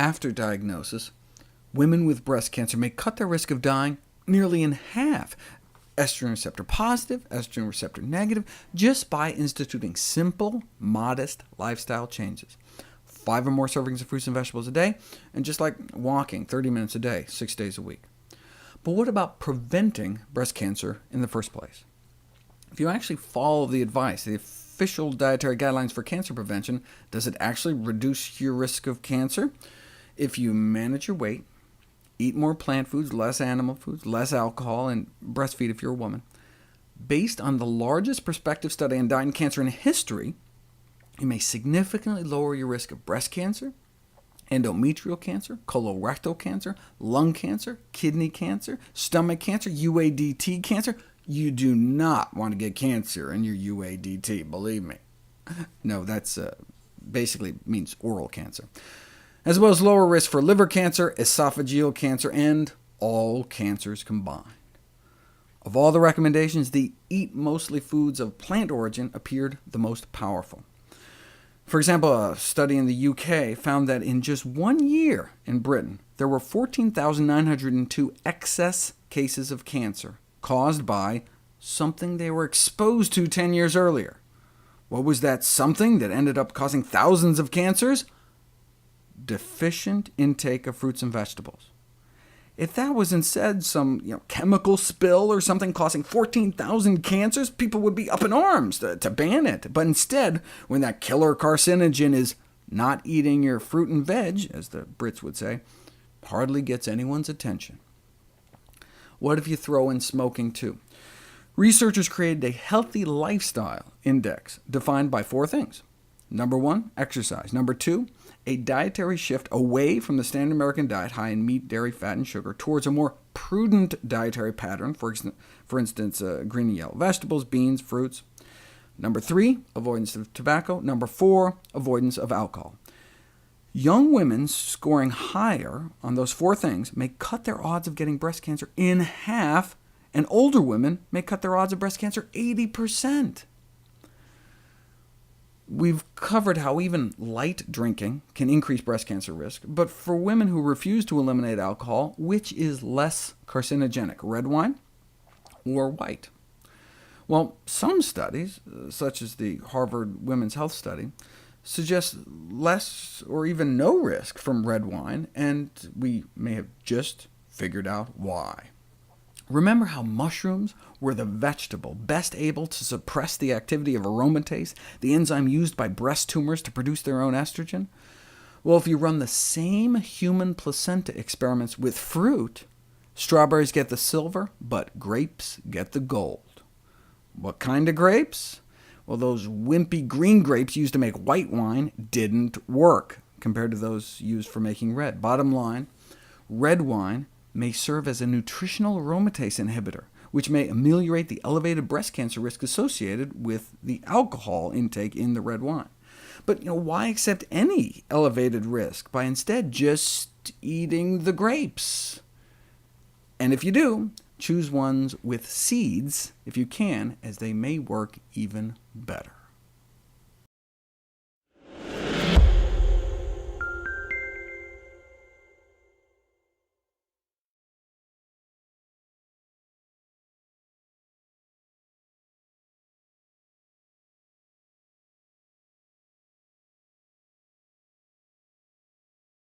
After diagnosis, women with breast cancer may cut their risk of dying nearly in half, estrogen receptor positive, estrogen receptor negative, just by instituting simple, modest lifestyle changes. 5 or more servings of fruits and vegetables a day, and just like walking 30 minutes a day, 6 days a week. But what about preventing breast cancer in the first place? If you actually follow the advice, the official dietary guidelines for cancer prevention, does it actually reduce your risk of cancer? If you manage your weight, eat more plant foods, less animal foods, less alcohol, and breastfeed if you're a woman, based on the largest prospective study on diet and cancer in history, you may significantly lower your risk of breast cancer, endometrial cancer, colorectal cancer, lung cancer, kidney cancer, stomach cancer, UADT cancer. You do not want to get cancer in your UADT, believe me. No, that's basically means oral cancer. As well as lower risk for liver cancer, esophageal cancer, and all cancers combined. Of all the recommendations, the eat mostly foods of plant origin appeared the most powerful. For example, a study in the UK found that in just 1 year in Britain, there were 14,902 excess cases of cancer caused by something they were exposed to 10 years earlier. What was that something that ended up causing thousands of cancers? Deficient intake of fruits and vegetables. If that was instead some chemical spill or something causing 14,000 cancers, people would be up in arms to ban it. But instead, when that killer carcinogen is not eating your fruit and veg, as the Brits would say, hardly gets anyone's attention. What if you throw in smoking too? Researchers created a healthy lifestyle index defined by 4 things. Number 1, exercise. Number 2, a dietary shift away from the standard American diet, high in meat, dairy, fat, and sugar, towards a more prudent dietary pattern, for instance, green and yellow vegetables, beans, fruits. Number 3, avoidance of tobacco. Number 4, avoidance of alcohol. Young women scoring higher on those 4 things may cut their odds of getting breast cancer in half, and older women may cut their odds of breast cancer 80%. We've covered how even light drinking can increase breast cancer risk, but for women who refuse to eliminate alcohol, which is less carcinogenic, red wine or white? Well, some studies, such as the Harvard Women's Health Study, suggest less or even no risk from red wine, and we may have just figured out why. Remember how mushrooms were the vegetable best able to suppress the activity of aromatase, the enzyme used by breast tumors to produce their own estrogen? Well, if you run the same human placenta experiments with fruit, strawberries get the silver, but grapes get the gold. What kind of grapes? Well, those wimpy green grapes used to make white wine didn't work compared to those used for making red. Bottom line, red wine may serve as a nutritional aromatase inhibitor, which may ameliorate the elevated breast cancer risk associated with the alcohol intake in the red wine. But why accept any elevated risk by instead just eating the grapes? And if you do, choose ones with seeds if you can, as they may work even better.